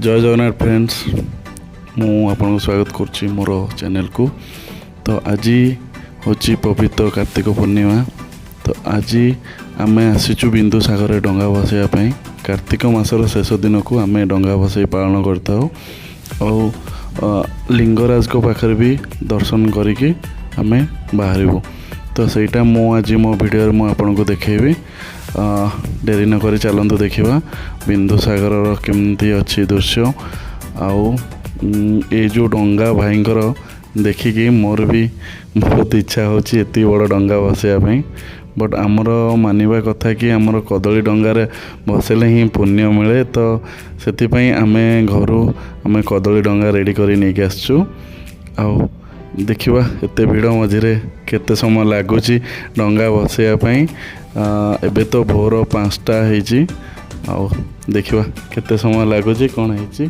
जय जगन्नाथ फ्रेंड्स मु आपन को स्वागत करछि मोर चैनल को। तो आज हूँ पवित्र कार्तिक पूर्णिमा। तो आज आम आसीचु बिंदु सागर डंगा भसैया। कार्तिक मासर शेष दिन को आम डंगा भसई पालन करता लिंगराज को पाखरे भी दर्शन करिकी आम बाहरबू। तो सहीटा मु आज मो वीडियो मु आपन को देखेबी। डेरी न करी चलतु देखा बिंदु सागर केमती अच्छी दृश्य आउ ये जो डंगा भाईंकर देखिकी मोर भी बहुत इच्छा होची एति बड़ डंगा भसैया। बट आमर मानिबा कथा कि आमर कदली डंगारे भसेले ही पुण्य मिले। तो से आम घर आम कदली डंगा रेडी कर नहीं आसचु। आउ देखिवा एते भिड़ मझिरे केते समय लगुच डंगा भसैया। एबे तो भोर 5टा होईची। आउ देखिवा केते समय लगुच कौन है।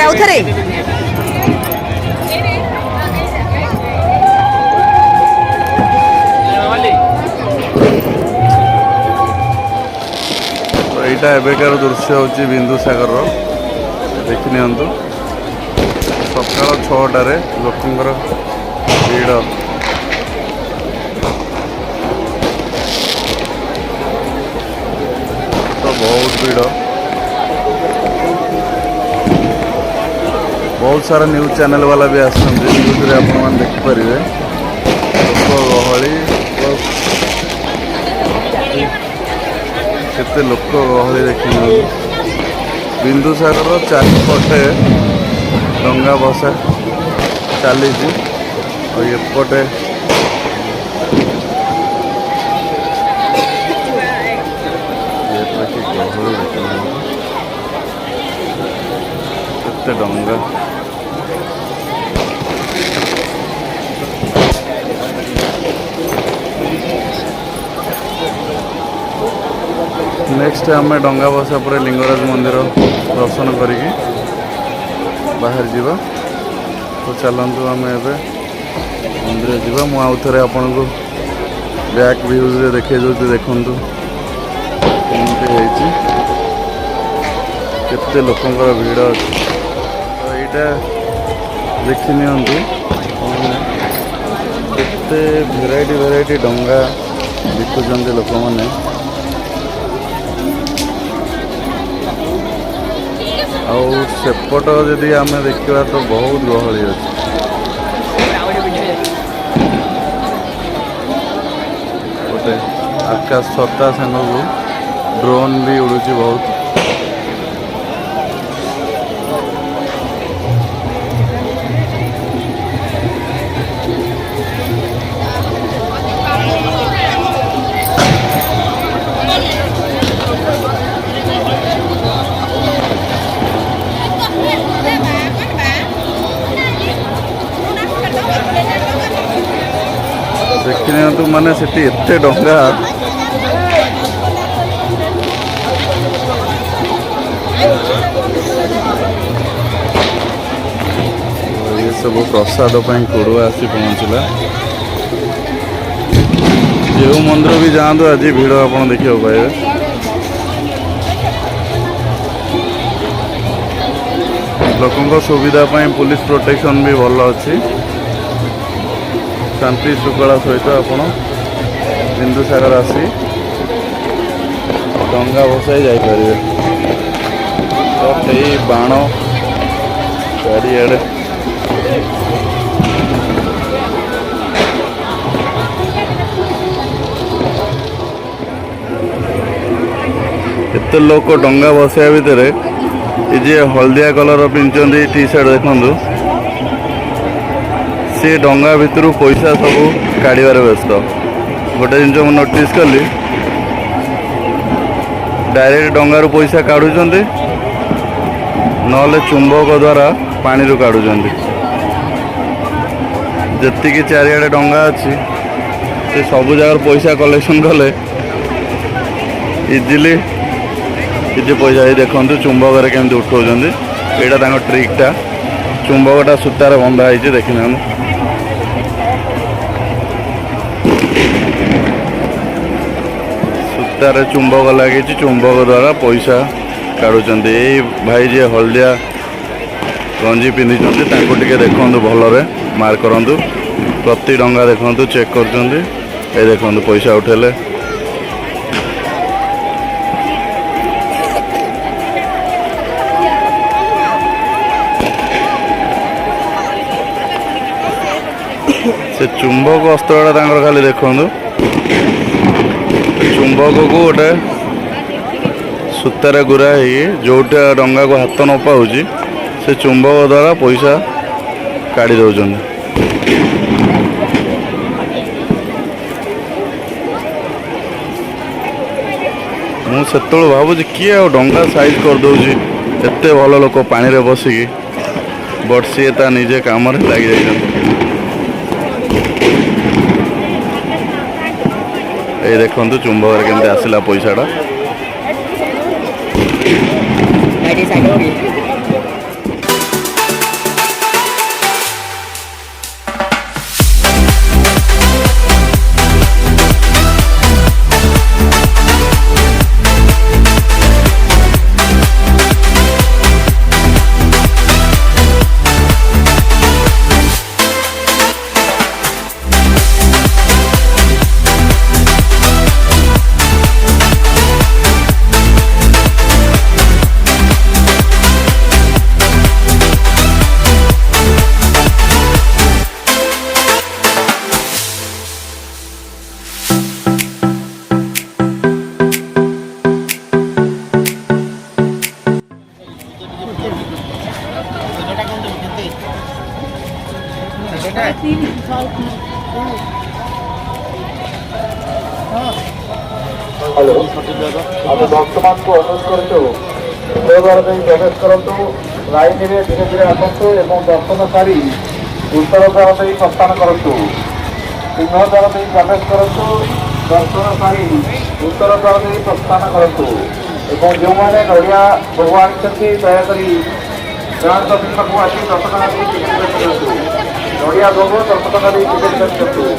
आउथरे तो यहाँ एबेकार दृश्य हूँ बिंदु सागर देखि नियंतु। सकाल 6टार लोकंर भीड़ तो बहुत भीड़। बहुत सारा न्यूज चैनल वाला भी आसते देखिपारे। केते लोक गहली देखिए बिंदुसागर चारिपटे डंगा बसा चली एपटे गहली केते डंगा नेक्स्ट आम डंगा बसा पर लिंगराज मंदिर दर्शन करिकी बाहर जावा तो चलतु आम ए मंदिर जावा मु आउ थे आपन को बैक व्यूज देखे जो देखु कमती केते लोकंर भीड़ अच्छी तो यहाँ देखनी केते भेराइटी डंगा बिकुंट लोक मैंने आउ सेपट जदि आम देखा तो बहुत गहली अच्छी गोटे आकाश छता सांग को ड्रोन भी उड़ूची बहुत देखने तो माने सेठी एते डंगा ये सब प्रसाद कोड़ुआ आसी पहुँचला जो मंदिर भी जातु आज भिड़ आप देखा पाए लोकों सुविधा पुलिस प्रोटेक्शन भी भल अच्छी शांति श्रृंखला सहित आपण बिंदुसागर आसी डंगा बसाई जापर तो यही बाण चारिड़े एत लोक डंगा बसाया भितर ये हलदिया कलर पिंधि टी शर्ट देखु सी डंगा भितर पैसा सब काढ़ार व्यस्त गोटे जिन मुझे नोटिस कली डायरेक्ट डंगारू पैसा काढ़ुं ना चुंबक द्वारा पानी रू काढ़ुं जी चारिड़े डंगा अच्छी से सब जगह पैसा कलेक्शन कले इजिली किसी पैसा देखु चुंबक केमती उठाऊँ यहाँ ट्रिकटा चुंबकटा सूतार बंधा है देखने सूतार चुंबक लगी चुंबक द्वारा पैसा काढ़ुं भाई जी हलदिया गंजी पिंधि टे देखु भलरे मार्क करूँ प्रति डंगा देखु चेक कर देखु पैसा उठेले से चुंबक अस्त्रटा खाली देखु चुंबक को गोटे सूतार गुरा जोटा डंगा को हाथ न पाऊँच से चुंबक द्वारा पैसा काढ़ी दौरान मुझे भावुँ किए डंगा साइज कर दौर एत भल लोक पानी रे बसिकी बट सी निजे काम लग जाइए ये देखु चुंबक केमती आसला पैसाटा हेलो आम भक्त मान को अनुरोध करूँ द्वार प्रवेश करूँ लाइन में धीरे धीरे आसतु और दर्शन सारी उत्तर द्वार प्रस्थान करूँ सिंह द्वार प्रवेश करूँ दर्शन सारी उत्तर द्वार प्रस्थान करूँ और जो मैंने नड़िया भोग आनी दयाकोरी गाँव दर्शन को आसी 10 टका नड़िया भोग 10 टका टिकेट करूँ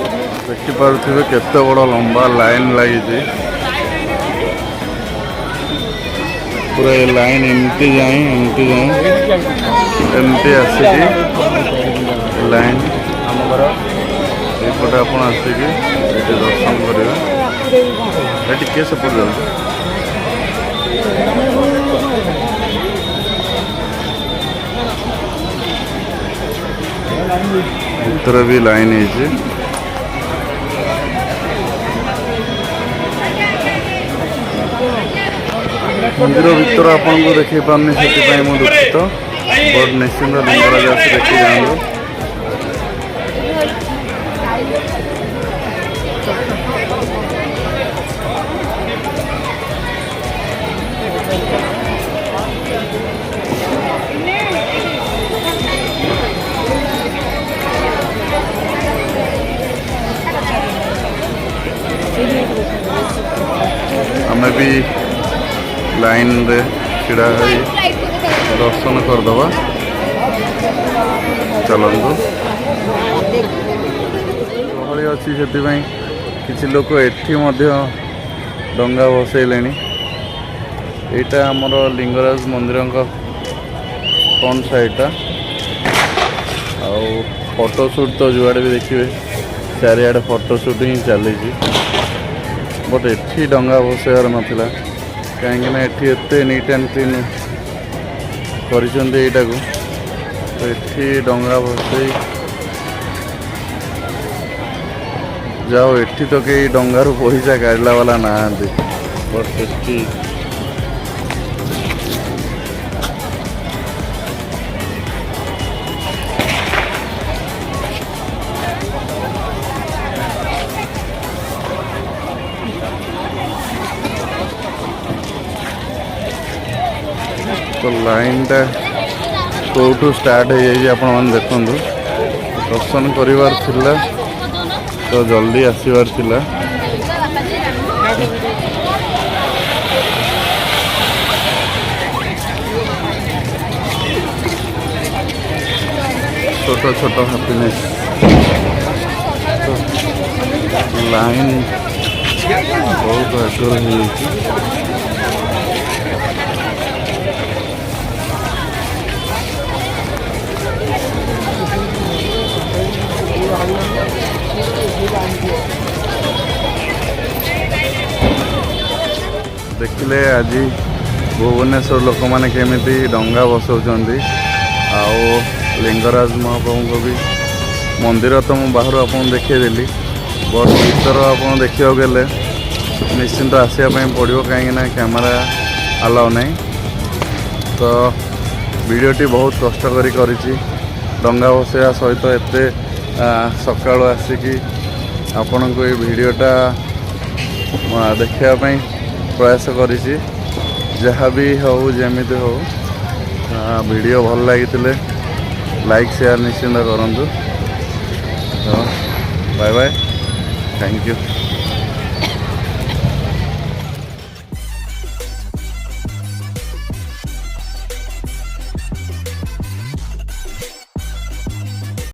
देखिपे केते बड़ लंबा लाइन लगी पूरा ये लाइन एमती जाए एमती आसिकी लाइन एपटे आप आसिकी दर्शन करेंगे टे सेपट जाओ भर भी लाइन है मंदिर भीतर आपन को देखी पारनी से दुखित बट निश्चिंत लिंगराज आसी देखी जाऊँ आम भी लाइन रे छिड़ा है दर्शन करदे चलतु गहली अच्छी से किसी लोग एठी डंगा बसैले यहाँ आमर लिंगराज मंदिर फ्रंट साइडटा आउ फोटोशूट तो जुआड़े भी देखिए चारिआडे फोटोशूट ही चली बट एठी डंगा बसैबार नाला कहीं एटी नीट एंड क्लीन करा तो ये डंगा बसई जाओ एटी तो कई डंगारू पैसा काढ़ला वाला नहांती बट सेठी तो लाइन टा कौटू स्टार्ट हो जाए आप देखु दर्शन करिवार थिला तो जल्दी आसबार थिला छोट छोट हैप्पीनेस तो लाइन बहुत आग्रह हो देखिले आज भुवनेश्वर लोक मैंने केमी डंगा बसौंट आओ लिंगराज महाप्रभु को भी मंदिर तो मुझे बाहर आप देखदेली बस भीतर आप देखा गले निश्चिंत आसवाई पड़ो कहीं कैमेरा अलाउ नहीं तो वीडियोटी बहुत कष्ट करी डंगा बसैया सहित एत सका आसिकी आपण को ये वीडियोटा देखापी प्रयास करी जहाँ भी हो जमी हो वीडियो भल लगी लाइक शेयर निश्चिंत करूँ तो बाय बाय थैंक यू।